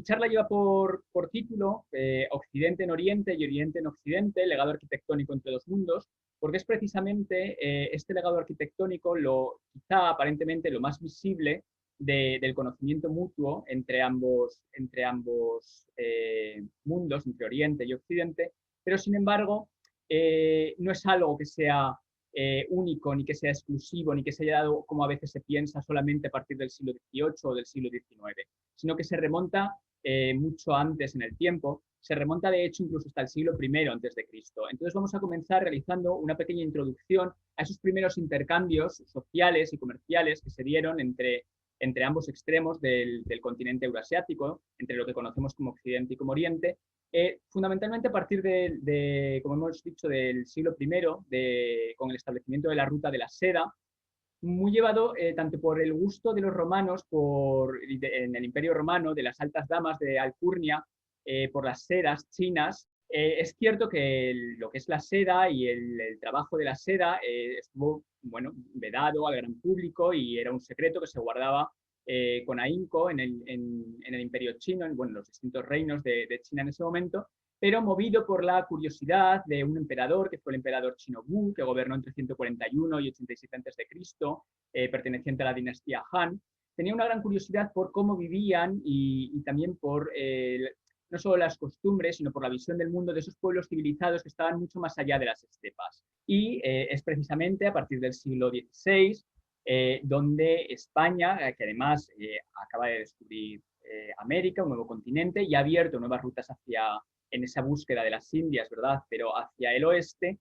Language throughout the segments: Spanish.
charla lleva por título Occidente en Oriente y Oriente en Occidente, legado arquitectónico entre dos mundos, porque es precisamente este legado arquitectónico quizá aparentemente lo más visible del conocimiento mutuo entre ambos mundos, entre Oriente y Occidente, pero sin embargo no es algo que sea único, ni que sea exclusivo, ni que se haya dado, como a veces se piensa, solamente a partir del siglo XVIII o del siglo XIX, sino que se remonta mucho antes en el tiempo, se remonta de hecho incluso hasta el siglo I antes de Cristo. Entonces vamos a comenzar realizando una pequeña introducción a esos primeros intercambios sociales y comerciales que se dieron entre ambos extremos del continente euroasiático, entre lo que conocemos como Occidente y como Oriente, fundamentalmente a partir como hemos dicho, del siglo I, con el establecimiento de la ruta de la seda, muy llevado tanto por el gusto de los romanos en el Imperio Romano, de las altas damas de Alcurnia, por las sedas chinas. Es cierto que lo que es la seda y el trabajo de la seda estuvo vedado al gran público y era un secreto que se guardaba con ahínco en el Imperio Chino, en los distintos reinos de China en ese momento, pero movido por la curiosidad de un emperador, que fue el emperador Chino Wu, que gobernó entre 141 y 87 a.C., perteneciente a la dinastía Han, tenía una gran curiosidad por cómo vivían y también por no solo las costumbres, sino por la visión del mundo de esos pueblos civilizados que estaban mucho más allá de las estepas. Y es precisamente a partir del siglo XVI donde España, que además acaba de descubrir América, un nuevo continente, y ha abierto nuevas rutas en esa búsqueda de las Indias, ¿verdad? Pero hacia el oeste,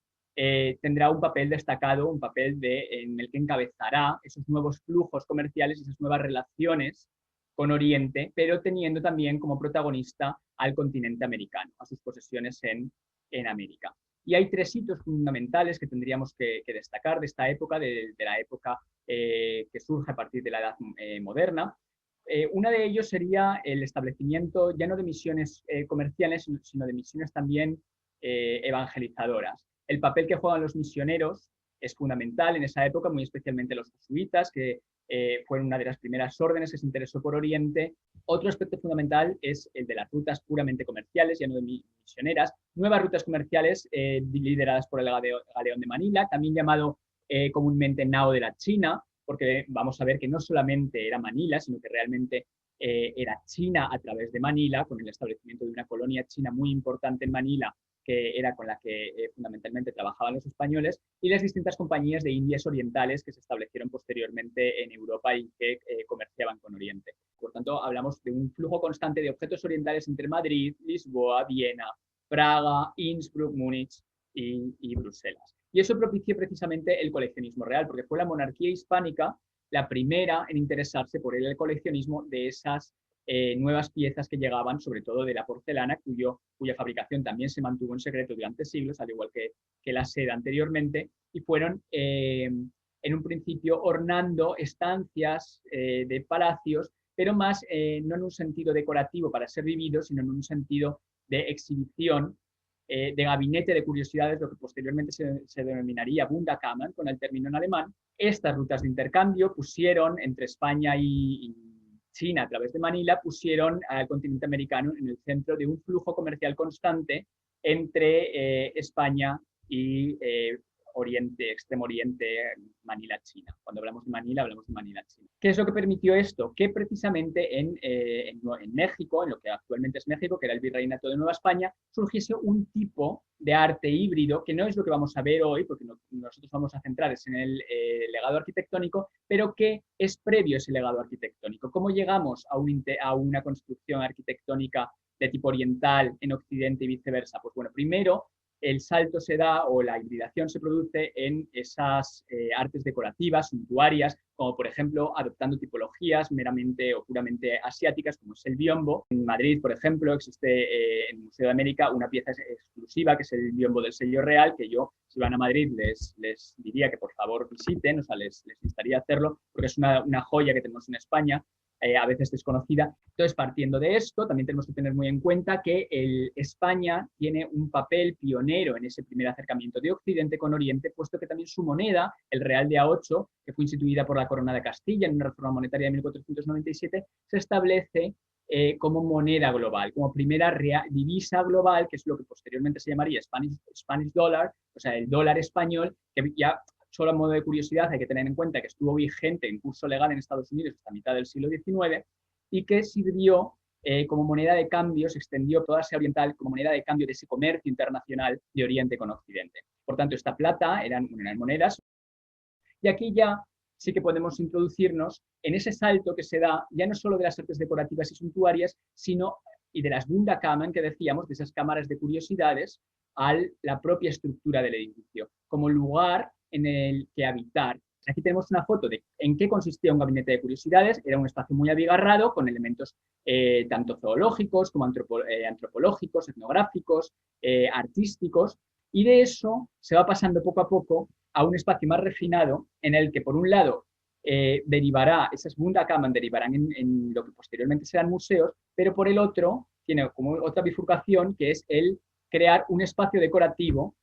tendrá un papel destacado, un papel en el que encabezará esos nuevos flujos comerciales y esas nuevas relaciones con Oriente, pero teniendo también como protagonista al continente americano, a sus posesiones en América. Y hay tres hitos fundamentales que tendríamos que destacar de esta época, de la época que surge a partir de la Edad Moderna. Uno de ellos sería el establecimiento ya no de misiones comerciales, sino de misiones también evangelizadoras. El papel que juegan los misioneros es fundamental en esa época, muy especialmente los jesuitas, que fueron una de las primeras órdenes que se interesó por Oriente. Otro aspecto fundamental es el de las rutas puramente comerciales, ya no de misioneras, nuevas rutas comerciales lideradas por el Galeón de Manila, también llamado comúnmente Nao de la China, porque vamos a ver que no solamente era Manila, sino que realmente era China a través de Manila, con el establecimiento de una colonia china muy importante en Manila, que era con la que fundamentalmente trabajaban los españoles, y las distintas compañías de Indias orientales que se establecieron posteriormente en Europa y que comerciaban con Oriente. Por tanto, hablamos de un flujo constante de objetos orientales entre Madrid, Lisboa, Viena, Praga, Innsbruck, Múnich y Bruselas. Y eso propició precisamente el coleccionismo real, porque fue la monarquía hispánica la primera en interesarse por el coleccionismo de esas nuevas piezas que llegaban, sobre todo de la porcelana, cuya fabricación también se mantuvo en secreto durante siglos, al igual que la seda anteriormente, y fueron en un principio ornando estancias de palacios, pero más no en un sentido decorativo para ser vivido, sino en un sentido de exhibición, de gabinete de curiosidades, lo que posteriormente se denominaría Wunderkammern, con el término en alemán. Estas rutas de intercambio pusieron entre España y China, a través de Manila, pusieron al continente americano en el centro de un flujo comercial constante entre España y Oriente, Extremo Oriente, Manila, China. Cuando hablamos de Manila, China. ¿Qué es lo que permitió esto? Que precisamente en México, en lo que actualmente es México, que era el Virreinato de Nueva España, surgiese un tipo de arte híbrido, que no es lo que vamos a ver hoy, porque nosotros vamos a centrarnos en el legado arquitectónico, pero que es previo a ese legado arquitectónico. ¿Cómo llegamos a una construcción arquitectónica de tipo oriental en Occidente y viceversa? Pues bueno, primero el salto se da o la hibridación se produce en esas artes decorativas, suntuarias, como por ejemplo adoptando tipologías meramente o puramente asiáticas, como es el biombo. En Madrid, por ejemplo, existe en el Museo de América una pieza exclusiva, que es el biombo del sello real, que yo, si van a Madrid, les diría que por favor visiten, o sea, les instaría hacerlo, porque es una joya que tenemos en España, a veces desconocida. Entonces, partiendo de esto, también tenemos que tener muy en cuenta que España tiene un papel pionero en ese primer acercamiento de Occidente con Oriente, puesto que también su moneda, el Real de A8, que fue instituida por la Corona de Castilla en una reforma monetaria de 1497, se establece como moneda global, como primera divisa global, que es lo que posteriormente se llamaría Spanish Dollar, o sea, el dólar español, que ya solo a modo de curiosidad hay que tener en cuenta que estuvo vigente en curso legal en Estados Unidos hasta mitad del siglo XIX y que sirvió como moneda de cambio, se extendió toda Asia Oriental como moneda de cambio de ese comercio internacional de Oriente con Occidente. Por tanto, esta plata eran monedas. Y aquí ya sí que podemos introducirnos en ese salto que se da ya no solo de las artes decorativas y suntuarias, sino y de las Wunderkammern que decíamos, de esas cámaras de curiosidades, a la propia estructura del edificio, como lugar en el que habitar. Aquí tenemos una foto de en qué consistía un gabinete de curiosidades. Era un espacio muy abigarrado con elementos tanto zoológicos como antropológicos, etnográficos, artísticos, y de eso se va pasando poco a poco a un espacio más refinado en el que, por un lado, derivará, esas Wunderkammern derivarán en lo que posteriormente serán museos, pero por el otro, tiene como otra bifurcación, que es el crear un espacio decorativo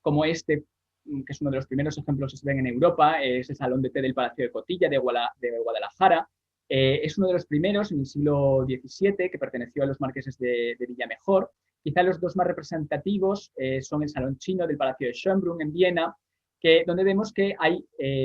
como este, que es uno de los primeros ejemplos que se ven en Europa, es el Salón de Té del Palacio de Cotilla de Guadalajara. Es uno de los primeros en el siglo XVII que perteneció a los marqueses de Villamejor. Quizá los dos más representativos son el Salón Chino del Palacio de Schönbrunn en Viena, donde vemos que hay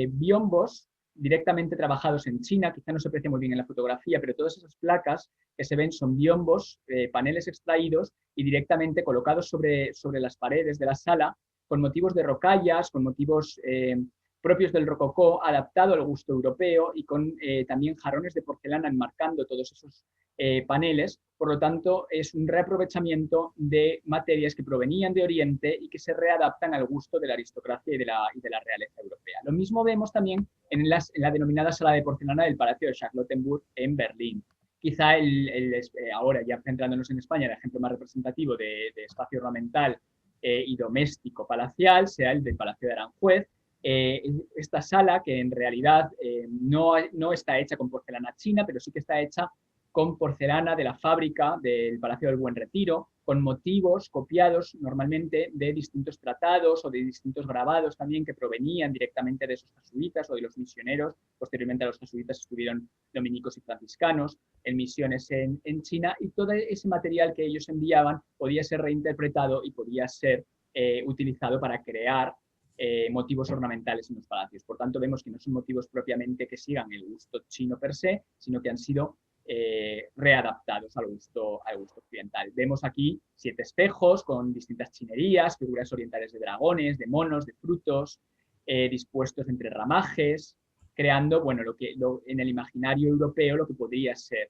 biombos directamente trabajados en China, quizá no se aprecia muy bien en la fotografía, pero todas esas placas que se ven son biombos, paneles extraídos y directamente colocados sobre las paredes de la sala, con motivos de rocallas, con motivos propios del rococó, adaptado al gusto europeo y con también jarrones de porcelana enmarcando todos esos paneles. Por lo tanto, es un reaprovechamiento de materias que provenían de Oriente y que se readaptan al gusto de la aristocracia y de la realeza europea. Lo mismo vemos también en la denominada sala de porcelana del Palacio de Charlottenburg en Berlín. Quizá ahora, ya centrándonos en España, el ejemplo más representativo de espacio ornamental y doméstico palacial sea el del Palacio de Aranjuez. Esta sala, que en realidad no está hecha con porcelana china, pero sí que está hecha con porcelana de la fábrica del Palacio del Buen Retiro, con motivos copiados normalmente de distintos tratados o de distintos grabados también que provenían directamente de esos jesuitas o de los misioneros. Posteriormente a los jesuitas estuvieron dominicos y franciscanos en misiones en China, y todo ese material que ellos enviaban podía ser reinterpretado y podía ser utilizado para crear motivos ornamentales en los palacios. Por tanto, vemos que no son motivos propiamente que sigan el gusto chino per se, sino que han sido readaptados al gusto occidental. Vemos aquí 7 espejos con distintas chinerías, figuras orientales de dragones, de monos, de frutos, dispuestos entre ramajes, creando, bueno, en el imaginario europeo lo que podría ser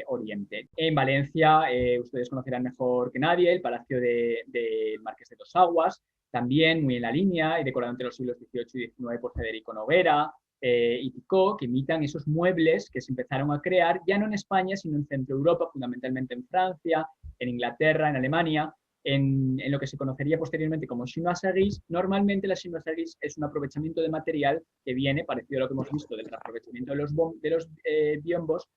Oriente. En Valencia, ustedes conocerán mejor que nadie el Palacio del Marqués de Dos Aguas, también muy en la línea y decorado entre los siglos XVIII y XIX por Federico Noguera y Picot, que imitan esos muebles que se empezaron a crear ya no en España, sino en Centro Europa, fundamentalmente en Francia, en Inglaterra, en Alemania, en lo que se conocería posteriormente como chinoiseries. Normalmente la chinoiseries es un aprovechamiento de material que viene, parecido a lo que hemos visto del aprovechamiento de los biombos,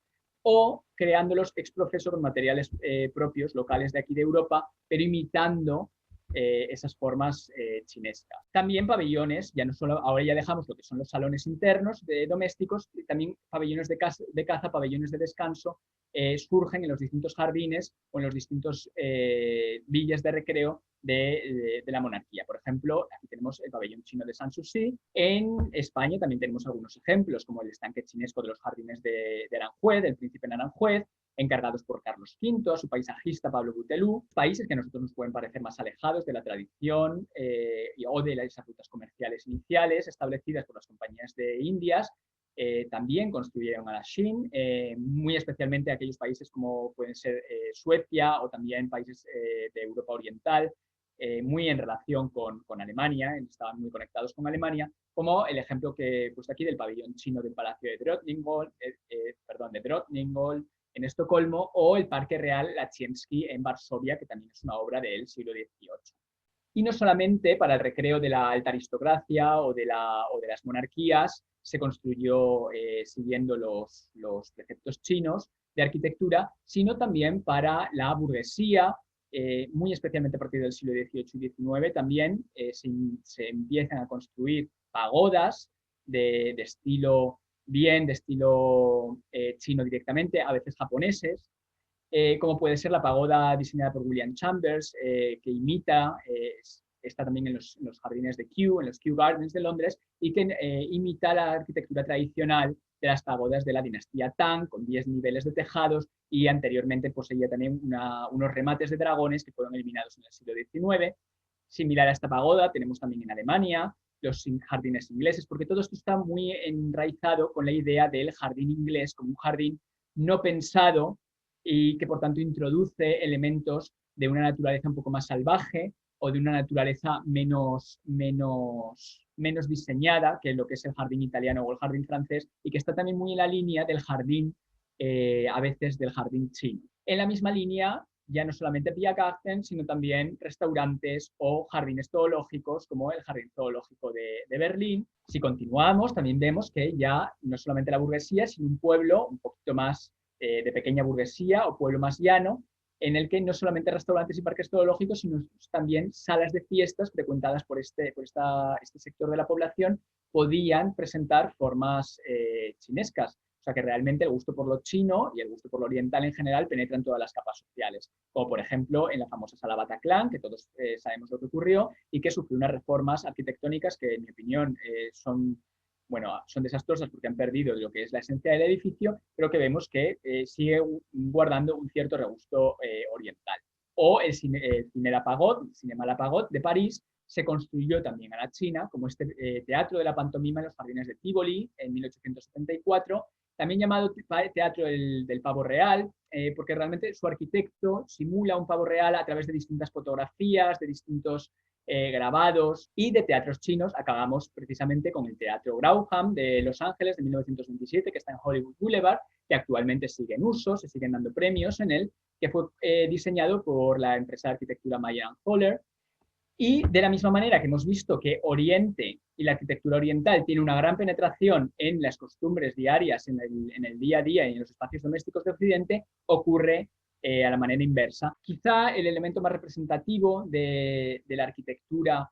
o creándolos ex profeso con materiales propios, locales de aquí de Europa, pero imitando esas formas chinescas. También pabellones, ya no solo, ahora ya dejamos lo que son los salones internos domésticos, y también pabellones de caza, pabellones de descanso, surgen en los distintos jardines o en los distintos villas de recreo de la monarquía. Por ejemplo, aquí tenemos el pabellón chino de Sanssouci. En España también tenemos algunos ejemplos, como el estanque chinesco de los jardines de Aranjuez, del príncipe en Aranjuez, encargados por Carlos V, a su paisajista Pablo Butelú, países que a nosotros nos pueden parecer más alejados de la tradición o de esas rutas comerciales iniciales establecidas por las compañías de Indias. También construyeron a la Shin, muy especialmente aquellos países como pueden ser Suecia o también países de Europa Oriental, muy en relación con Alemania, estaban muy conectados con Alemania, como el ejemplo que he puesto aquí del pabellón chino del Palacio de Drottningholm, en Estocolmo, o el Parque Real Lacienski en Varsovia, que también es una obra del siglo XVIII. Y no solamente para el recreo de la alta aristocracia o de las monarquías se construyó siguiendo los preceptos chinos de arquitectura, sino también para la burguesía, muy especialmente a partir del siglo XVIII y XIX, también se empiezan a construir pagodas de estilo chino directamente, a veces japoneses, como puede ser la pagoda diseñada por William Chambers, que imita, está también en los jardines de Kew, en los Kew Gardens de Londres, y que imita la arquitectura tradicional de las pagodas de la dinastía Tang, con 10 niveles de tejados, y anteriormente poseía también unos remates de dragones que fueron eliminados en el siglo XIX. Similar a esta pagoda tenemos también en Alemania los jardines ingleses, porque todo esto está muy enraizado con la idea del jardín inglés como un jardín no pensado y que por tanto introduce elementos de una naturaleza un poco más salvaje o de una naturaleza menos diseñada que lo que es el jardín italiano o el jardín francés, y que está también muy en la línea del jardín, a veces del jardín chino. En la misma línea, ya no solamente Biergarten, sino también restaurantes o jardines zoológicos, como el Jardín Zoológico de Berlín. Si continuamos, también vemos que ya no solamente la burguesía, sino un pueblo un poquito más de pequeña burguesía o pueblo más llano, en el que no solamente restaurantes y parques zoológicos, sino también salas de fiestas frecuentadas por este sector de la población podían presentar formas chinescas. O sea que realmente el gusto por lo chino y el gusto por lo oriental en general penetran todas las capas sociales. Como por ejemplo en la famosa sala Bataclan, que todos sabemos lo que ocurrió y que sufrió unas reformas arquitectónicas que, en mi opinión, son desastrosas porque han perdido lo que es la esencia del edificio, pero que vemos que sigue guardando un cierto regusto oriental. O el Cinema La Pagode de París se construyó también a la China, como este teatro de la pantomima en los jardines de Tivoli en 1874, también llamado Teatro del Pavo Real, porque realmente su arquitecto simula un pavo real a través de distintas fotografías, de distintos grabados, y de teatros chinos acabamos precisamente con el Teatro Grauham de Los Ángeles de 1927, que está en Hollywood Boulevard, que actualmente sigue en uso, se siguen dando premios en él, que fue diseñado por la empresa de arquitectura Mayer Holler. Y de la misma manera que hemos visto que Oriente y la arquitectura oriental tiene una gran penetración en las costumbres diarias, en el día a día y en los espacios domésticos de Occidente, ocurre a la manera inversa. Quizá el elemento más representativo de la arquitectura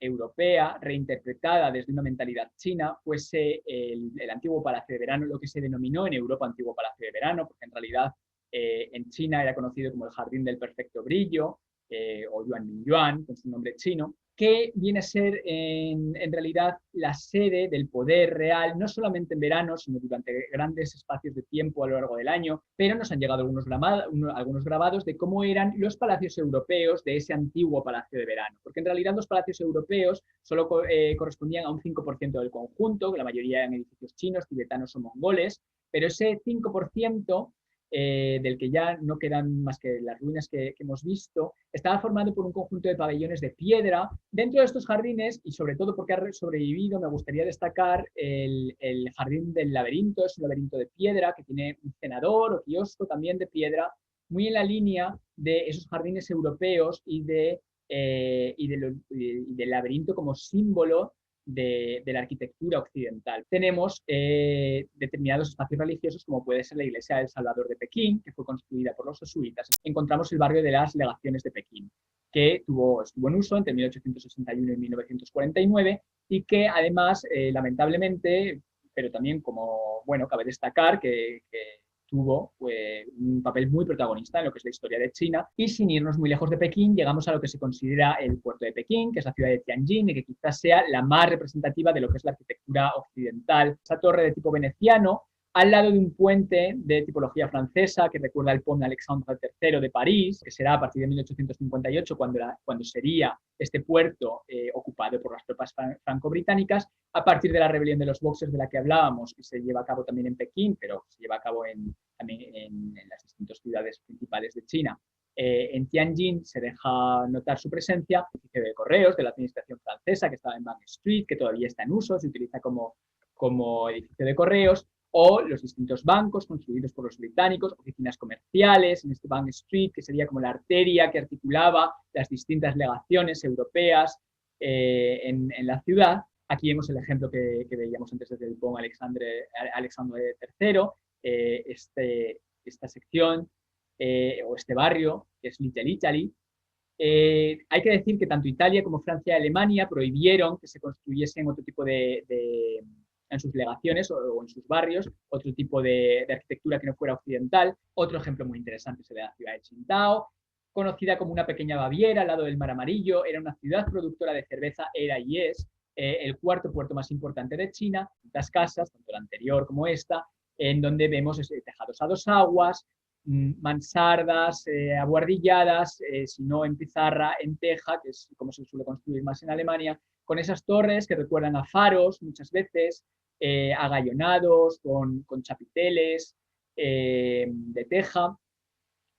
europea, reinterpretada desde una mentalidad china, fuese el antiguo Palacio de Verano, lo que se denominó en Europa antiguo Palacio de Verano, porque en realidad en China era conocido como el Jardín del Perfecto Brillo, o Yuan, con su nombre chino, que viene a ser en realidad la sede del poder real, no solamente en verano, sino durante grandes espacios de tiempo a lo largo del año, pero nos han llegado algunos grabados de cómo eran los palacios europeos de ese antiguo palacio de verano, porque en realidad los palacios europeos solo correspondían a un 5% del conjunto, que la mayoría eran edificios chinos, tibetanos o mongoles, pero ese 5% del que ya no quedan más que las ruinas que hemos visto, estaba formado por un conjunto de pabellones de piedra. Dentro de estos jardines, y sobre todo porque ha sobrevivido, me gustaría destacar el Jardín del Laberinto. Es un laberinto de piedra que tiene un cenador o kiosco también de piedra, muy en la línea de esos jardines europeos y del laberinto como símbolo de la arquitectura occidental. Tenemos determinados espacios religiosos, como puede ser la iglesia del Salvador de Pekín, que fue construida por los jesuitas. Encontramos el barrio de las Legaciones de Pekín, que estuvo en uso entre 1861 y 1949, y que además, lamentablemente, pero también como, bueno, cabe destacar que tuvo un papel muy protagonista en lo que es la historia de China. Y sin irnos muy lejos de Pekín, llegamos a lo que se considera el puerto de Pekín, que es la ciudad de Tianjin, y que quizás sea la más representativa de lo que es la arquitectura occidental. Esa torre de tipo veneciano, al lado de un puente de tipología francesa que recuerda al Pont Alexandre III de París, que será a partir de 1858 cuando sería este puerto ocupado por las tropas franco-británicas, a partir de la rebelión de los Boxers de la que hablábamos, que se lleva a cabo también en Pekín, pero se lleva a cabo también en las distintas ciudades principales de China. En Tianjin se deja notar su presencia, el edificio de correos de la administración francesa, que estaba en Bank Street, que todavía está en uso, se utiliza como edificio de correos, o los distintos bancos construidos por los británicos, oficinas comerciales en este Bank Street, que sería como la arteria que articulaba las distintas legaciones europeas en la ciudad. Aquí vemos el ejemplo que veíamos antes desde el Pont Alexandre III, esta sección o este barrio, que es Little Italy. Hay que decir que tanto Italia como Francia y Alemania prohibieron que se construyesen otro tipo de en sus legaciones o en sus barrios otro tipo de arquitectura que no fuera occidental. Otro ejemplo muy interesante es el de la ciudad de Qingdao, conocida como una pequeña Baviera al lado del Mar Amarillo. Era una ciudad productora de cerveza, era y es el cuarto puerto más importante de China. Las casas, tanto la anterior como esta, en donde vemos tejados a dos aguas, mansardas abuhardilladas, si no en pizarra, en teja, que es como se suele construir más en Alemania, con esas torres que recuerdan a faros muchas veces, agallonados, con chapiteles de teja,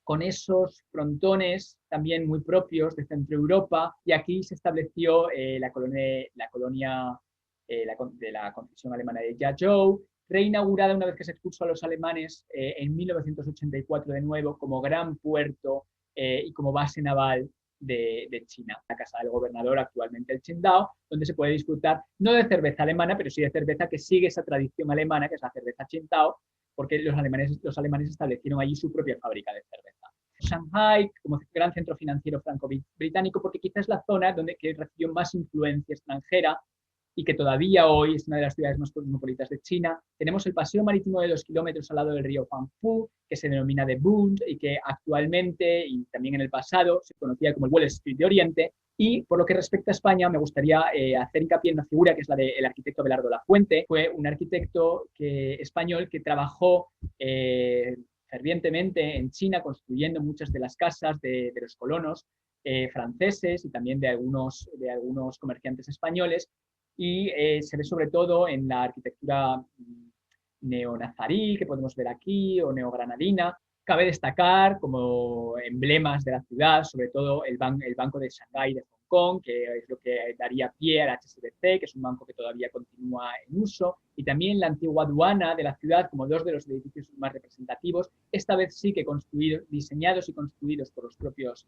con esos frontones también muy propios de Centro Europa, y aquí se estableció la colonia de la concesión alemana de Jiazhou, reinaugurada una vez que se expulsó a los alemanes en 1984 de nuevo como gran puerto y como base naval de China, la casa del gobernador, actualmente el Qingdao, donde se puede disfrutar no de cerveza alemana, pero sí de cerveza que sigue esa tradición alemana, que es la cerveza Qingdao, porque los alemanes establecieron allí su propia fábrica de cerveza. Shanghái, como gran centro financiero franco-británico, porque quizás es la zona que recibió más influencia extranjera y que todavía hoy es una de las ciudades más cosmopolitas de China. Tenemos el paseo marítimo de 2 kilómetros al lado del río Huangpu, que se denomina The Bund y que actualmente y también en el pasado se conocía como el Wall Street de Oriente. Y por lo que respecta a España, me gustaría hacer hincapié en una figura que es la del arquitecto Abelardo Lafuente. Fue un arquitecto español que trabajó fervientemente en China, construyendo muchas de las casas de los colonos franceses y también de algunos comerciantes españoles. Y se ve sobre todo en la arquitectura neonazarí, que podemos ver aquí, o neogranadina. Cabe destacar como emblemas de la ciudad, sobre todo el Banco de Shanghái de Hong Kong, que es lo que daría pie al HSBC, que es un banco que todavía continúa en uso, y también la antigua aduana de la ciudad, como dos de los edificios más representativos, esta vez sí que diseñados y construidos por los propios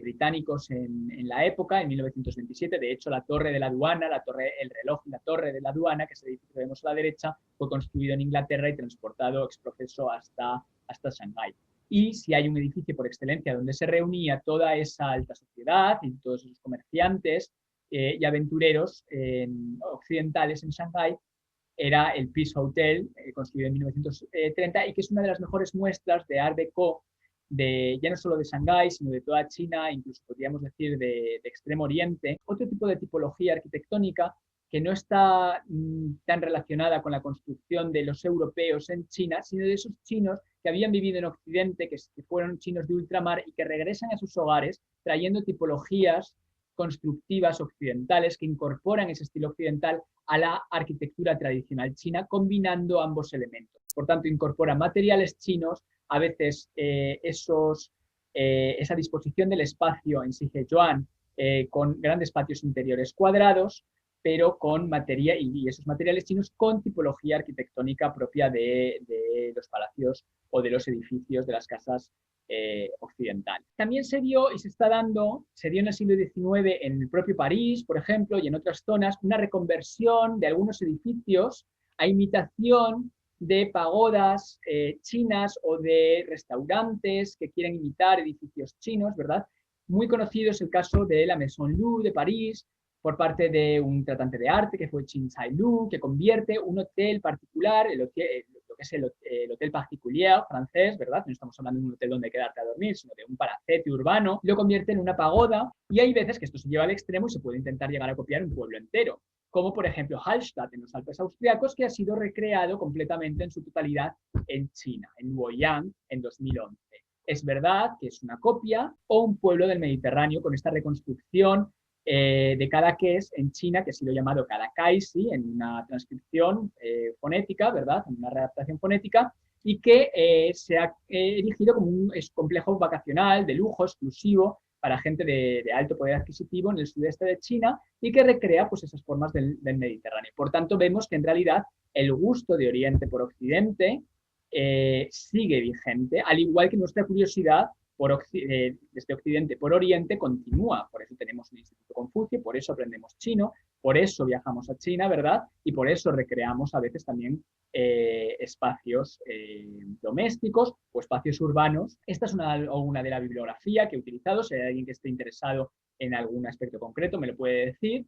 británicos en la época, en 1927. De hecho, la torre de la aduana, el reloj y la torre de la aduana, que es el edificio que vemos a la derecha, fue construido en Inglaterra y transportado ex profeso hasta Shanghái. Y si hay un edificio por excelencia donde se reunía toda esa alta sociedad y todos esos comerciantes y aventureros occidentales en Shanghái, era el Peace Hotel, construido en 1930, y que es una de las mejores muestras de Art Deco ya no solo de Shanghái, sino de toda China, incluso podríamos decir de Extremo Oriente. Otro tipo de tipología arquitectónica que no está tan relacionada con la construcción de los europeos en China, sino de esos chinos que habían vivido en Occidente, que fueron chinos de ultramar y que regresan a sus hogares trayendo tipologías constructivas occidentales que incorporan ese estilo occidental a la arquitectura tradicional china, combinando ambos elementos. Por tanto, incorpora materiales chinos, a veces esa disposición del espacio en Sichuan con grandes patios interiores cuadrados, pero con y esos materiales chinos con tipología arquitectónica propia de los palacios o de los edificios de las casas occidentales. También se dio y se dio en el siglo XIX en el propio París, por ejemplo, y en otras zonas, una reconversión de algunos edificios a imitación de pagodas chinas o de restaurantes que quieren imitar edificios chinos, ¿verdad? Muy conocido es el caso de la Maison Lu de París, por parte de un tratante de arte que fue Qin Sai Lu, que convierte un hotel particular, lo que es el Hotel Particulier francés, ¿verdad? No estamos hablando de un hotel donde quedarte a dormir, sino de un palacete urbano, lo convierte en una pagoda, y hay veces que esto se lleva al extremo y se puede intentar llegar a copiar un pueblo entero, como por ejemplo Hallstatt en los Alpes austriacos, que ha sido recreado completamente en su totalidad en China, en Luoyang, en 2011. Es verdad que es una copia o un pueblo del Mediterráneo con esta reconstrucción de Cadaqués en China, que ha sido llamado Cadaqués en una transcripción fonética, ¿verdad? En una readaptación fonética, y que se ha erigido como un complejo vacacional de lujo exclusivo para gente de alto poder adquisitivo en el sudeste de China y que recrea pues, esas formas del Mediterráneo. Por tanto, vemos que en realidad el gusto de Oriente por Occidente sigue vigente, al igual que nuestra curiosidad desde Occidente por Oriente continúa. Por eso tenemos el Instituto Confucio, por eso aprendemos chino, por eso viajamos a China, ¿verdad? Y por eso recreamos a veces también espacios domésticos o espacios urbanos. Esta es una de la bibliografía que he utilizado. Si hay alguien que esté interesado en algún aspecto concreto, me lo puede decir.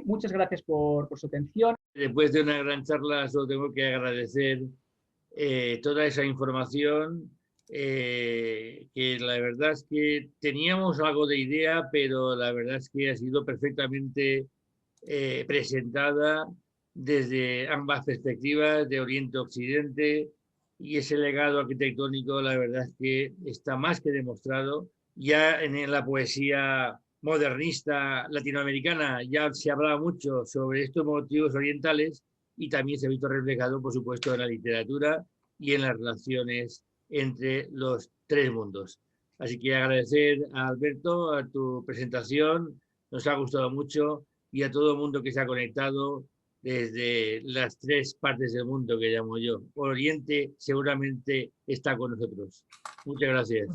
Muchas gracias por su atención. Después de una gran charla, solo tengo que agradecer toda esa información, que la verdad es que teníamos algo de idea, pero la verdad es que ha sido perfectamente presentada desde ambas perspectivas, de Oriente a Occidente, y ese legado arquitectónico, la verdad es que está más que demostrado. Ya en la poesía modernista latinoamericana ya se hablaba mucho sobre estos motivos orientales y también se ha visto reflejado, por supuesto, en la literatura y en las relaciones entre los tres mundos. Así que agradecer a Alberto a tu presentación, nos ha gustado mucho, y a todo el mundo que se ha conectado desde las tres partes del mundo que llamo yo. Oriente seguramente está con nosotros. Muchas gracias.